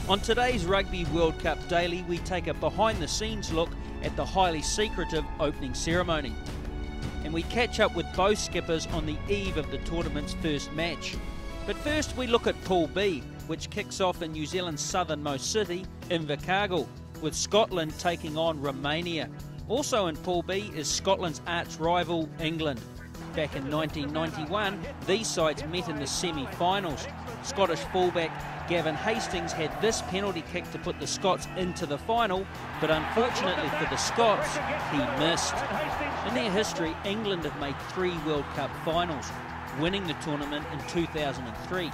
On today's Rugby World Cup Daily, we take a behind-the-scenes look at the highly secretive opening ceremony. And we catch up with both skippers on the eve of the tournament's first match. But first we look at Pool B, which kicks off in New Zealand's southernmost city, Invercargill, with Scotland taking on Romania. Also in Pool B is Scotland's arch-rival, England. Back in 1991, these sides met in the semi-finals. Scottish fullback Gavin Hastings had this penalty kick to put the Scots into the final, but unfortunately for the Scots, he missed. In their history, England have made 3 World Cup finals, winning the tournament in 2003.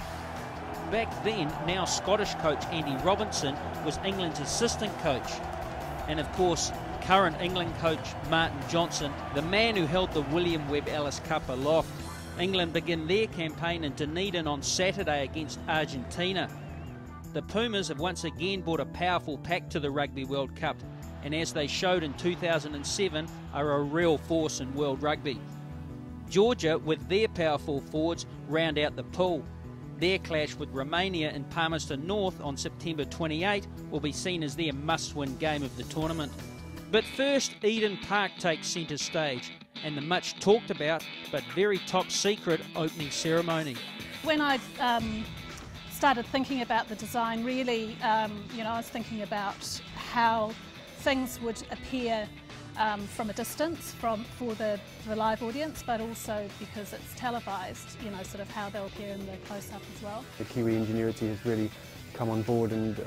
Back then, now Scottish coach Andy Robinson was England's assistant coach. And of course, current England coach Martin Johnson, the man who held the William Webb Ellis Cup aloft. England begin their campaign in Dunedin on Saturday against Argentina. The Pumas have once again brought a powerful pack to the Rugby World Cup, and as they showed in 2007, are a real force in world rugby. Georgia, with their powerful forwards, round out the pool. Their clash with Romania in Palmerston North on September 28 will be seen as their must-win game of the tournament. But first, Eden Park takes centre stage, and the much talked about but very top secret opening ceremony. When I started thinking about the design, really, I was thinking about how things would appear from a distance for the live audience, but also because it's televised, sort of how they'll appear in the close-up as well. The Kiwi ingenuity has really come on board, and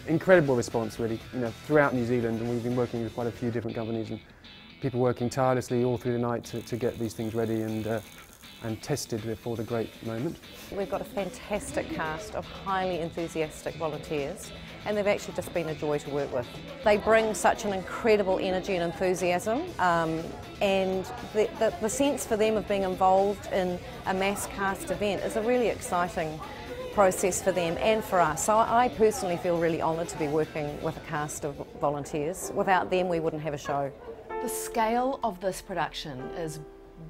incredible response really, throughout New Zealand, and we've been working with quite a few different companies and people working tirelessly all through the night to get these things ready and tested for the great moment. We've got a fantastic cast of highly enthusiastic volunteers, and they've actually just been a joy to work with. They bring such an incredible energy and enthusiasm, and the sense for them of being involved in a mass cast event is a really exciting process for them and for us. So I personally feel really honoured to be working with a cast of volunteers. Without them, we wouldn't have a show. The scale of this production is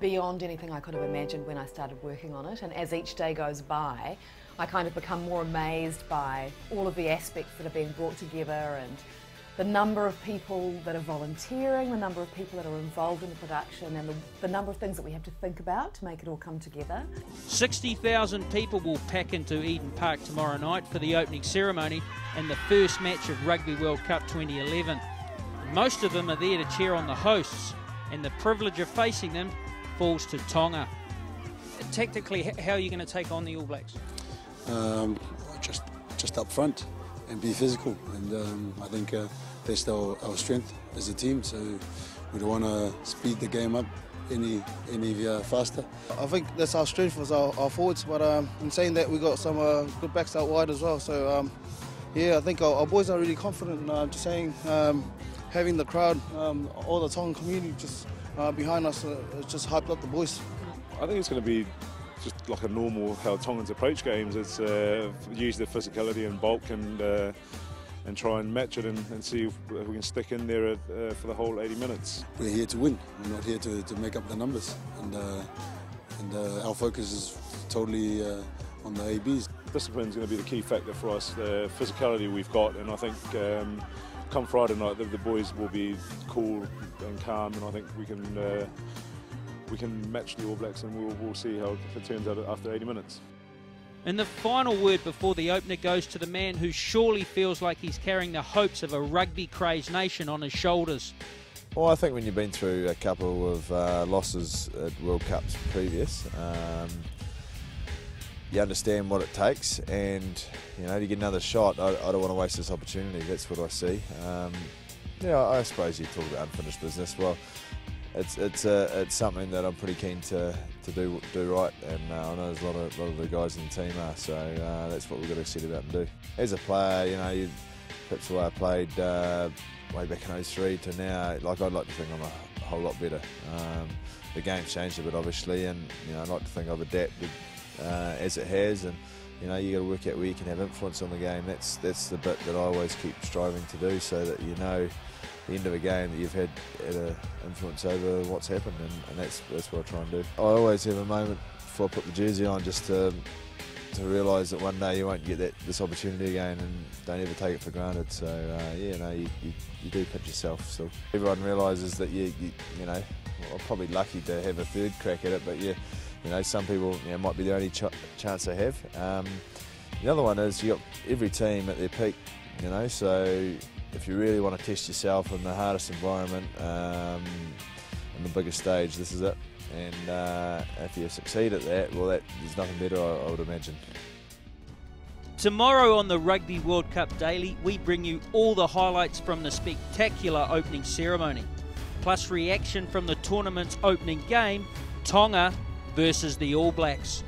beyond anything I could have imagined when I started working on it, and as each day goes by, I kind of become more amazed by all of the aspects that are being brought together, and the number of people that are volunteering, the number of people that are involved in the production, and the number of things that we have to think about to make it all come together. 60,000 people will pack into Eden Park tomorrow night for the opening ceremony and the first match of Rugby World Cup 2011. Most of them are there to cheer on the hosts, and the privilege of facing them falls to Tonga. Tactically, how are you going to take on the All Blacks? Just up front and be physical, and I think that's our strength as a team, so we don't want to speed the game up any faster. I think that's our strength was our forwards, but in saying that, we got some good backs out wide as well, so yeah, I think our boys are really confident. Just saying, having the crowd, all the Tongan community just behind us, just hyped up the boys. I think it's going to be just like a normal how Tongans approach games. It's use their physicality and bulk and try and match it and see if we can stick in there for the whole 80 minutes. We're here to win. We're not here to make up the numbers, and our focus is totally on the ABs. Discipline is going to be the key factor for us. The physicality we've got, and I think come Friday night the boys will be cool and calm, and I think we can match the All Blacks, and we'll see how it turns out after 80 minutes. And the final word before the opener goes to the man who surely feels like he's carrying the hopes of a rugby-crazed nation on his shoulders. Well, I think when you've been through a couple of losses at World Cups previous, you understand what it takes, and to get another shot, I don't want to waste this opportunity. That's what I see. I suppose you talk about unfinished business. Well, it's something that I'm pretty keen to do right, and I know there's a lot of the guys in the team are. So that's what we've got to set about and do. As a player, perhaps the way I played way back in '03 to now, like I'd like to think I'm a whole lot better. The game's changed a bit, obviously, and I'd like to think I've adapted as it has, and you got to work out where you can have influence on the game. That's the bit that I always keep striving to do, so that at the end of a game that you've had an influence over what's happened, and that's what I try and do. I always have a moment before I put the jersey on just to realise that one day you won't get this opportunity again, and don't ever take it for granted. So yeah, no, you do pinch yourself. So everyone realises that you know, well, probably lucky to have a third crack at it, but you know, some people, you know, might be the only chance they have. The other one is you got every team at their peak, you know. So if you really want to test yourself in the hardest environment, on the biggest stage, this is it. And if you succeed at that, well, there's nothing better, I would imagine. Tomorrow on the Rugby World Cup Daily, we bring you all the highlights from the spectacular opening ceremony, plus reaction from the tournament's opening game, Tonga versus the All Blacks.